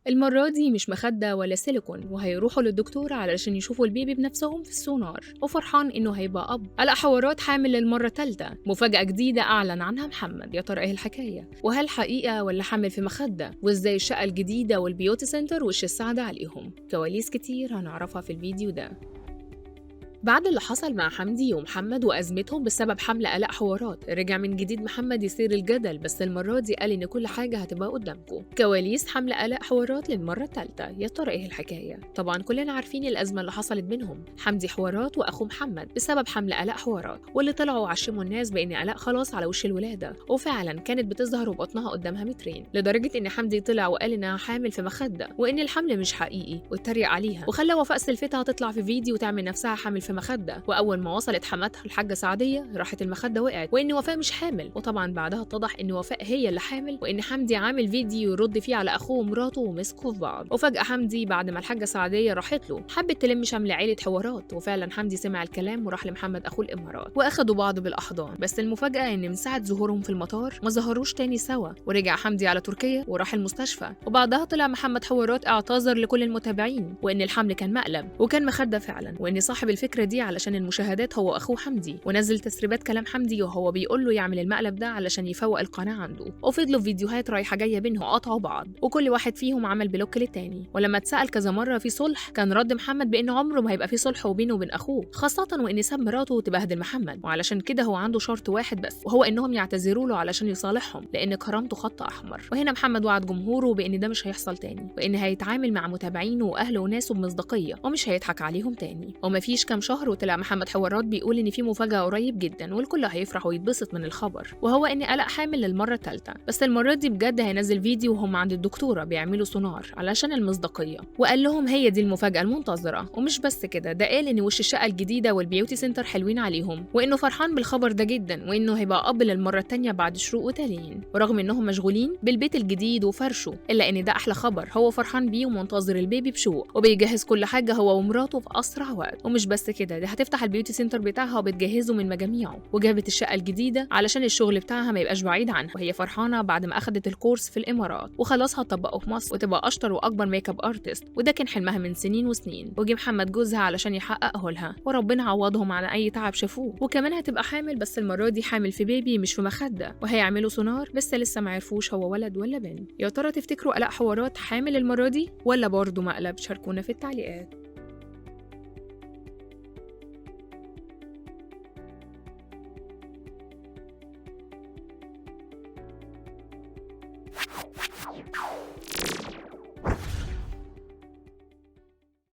المرة دي مش مخدة ولا سيليكون، وهيروحوا للدكتور علشان يشوفوا البيبي بنفسهم في السونار، وفرحان إنه هيبقى أب. قلق حوارات حامل للمرة التالتة، مفاجأة جديدة أعلن عنها محمد. يا ترى إيه الحكاية؟ وهل حقيقة ولا حامل في مخدة؟ وإزاي الشقة الجديدة والبيوتي سنتر وش السعادة عليهم؟ كواليس كتير هنعرفها في الفيديو ده. بعد اللي حصل مع حمدي ومحمد وأزمتهم بسبب حمل قلق حوارات، رجع من جديد محمد يثير الجدل، بس المرة دي قال إن كل حاجة هتبقى قدامكم. كواليس حمل قلق حوارات للمرة الثالثة، يا ترى إيه الحكاية؟ طبعا كلنا عارفين الأزمة اللي حصلت بينهم، حمدي حوارات وأخوه محمد، بسبب حمل قلق حوارات، واللي طلعوا عشموا الناس بإن قلق خلاص على وش الولادة، وفعلا كانت بتظهر وبطنها قدامها مترين، لدرجة إن حمدي طلع وقال إنها حامل في مخدة، وإن الحمل مش حقيقي، واتريق عليها، وخلى وفاء سلفتها تطلع في فيديو وتعمل نفسها حامل في مخدة. واول ما وصلت حماتها الحاجه سعديه راحت المخده وقعت، وان وفاء مش حامل، وطبعا بعدها اتضح ان وفاء هي اللي حامل، وان حمدي عامل فيديو يرد فيه على اخوه ومراته ومسكوا في بعض. وفجاه حمدي بعد ما الحاجه سعديه راحت له حبت تلم شمل عيله حوارات، وفعلا حمدي سمع الكلام وراح لمحمد اخوه الامارات واخدوا بعض بالاحضان. بس المفاجاه ان من ساعه ظهورهم في المطار ما ظهروش تاني سوا، ورجع حمدي على تركيا وراح المستشفى، وبعدها طلع محمد حوارات اعتذر لكل المتابعين، وان الحمل كان مقلب وكان مخده فعلا، وان صاحب الفكره دي علشان المشاهدات هو اخوه حمدي، ونزل تسريبات كلام حمدي وهو بيقول له يعمل المقلب ده علشان يفوق القناه عنده. وفضلوا فيديوهات رايحه جايه بينهم قطعوا بعض، وكل واحد فيهم عمل بلوك للتاني. ولما اتسال كذا مره في صلح، كان رد محمد بانه عمره ما هيبقى في صلح وبينه وبين اخوه، خاصه وان ساب مراته تبهدل محمد، وعلشان كده هو عنده شرط واحد بس، وهو انهم يعتذروا له علشان يصالحهم، لان كرامته خط احمر. وهنا محمد وعد جمهوره بان ده مش هيحصل تاني، وان هيتعامل مع متابعينه واهله وناسه بمصداقيه ومش هيضحك عليهم تاني. ومفيش كام شهر وطلع محمد حوارات بيقول ان في مفاجاه قريب جدا والكل هيفرح ويتبسط من الخبر، وهو ان قلق حامل للمره الثالثه، بس المره دي بجد هينزل فيديو وهم عند الدكتوره بيعملوا سونار علشان المصداقيه، وقال لهم هي دي المفاجاه المنتظره. ومش بس كده، ده قال ان وش الشقه الجديده والبيوتي سنتر حلوين عليهم، وانه فرحان بالخبر ده جدا، وانه هيبقى اب للمره الثانيه بعد شروق وتاليين، ورغم انهم مشغولين بالبيت الجديد وفرشه، الا ان ده احلى خبر هو فرحان بيه ومنتظر البيبي بشوق، وبيجهز كل حاجه هو ومراته في اسرع وقت. ومش بس كده، ده هتفتح البيوتي سنتر بتاعها وبتجهزه من مجاميعه، وجابت الشقه الجديده علشان الشغل بتاعها ما يبقاش بعيد عنها، وهي فرحانه بعد ما اخدت الكورس في الامارات وخلاص هتطبقه في مصر وتبقى اشطر واكبر ميك اب ارتست، وده كان حلمها من سنين وسنين، وجي محمد جوزها علشان يحققه لها، وربنا عوضهم على اي تعب شافوه. وكمان هتبقى حامل، بس المره دي حامل في بيبي مش في مخده، وهيعملوا سونار بس لسه ما عرفوش هو ولد ولا بنت. يا ترى تفتكروا قلق حوارات حامل المره دي ولا برضه مقلب؟ شاركونا في التعليقات.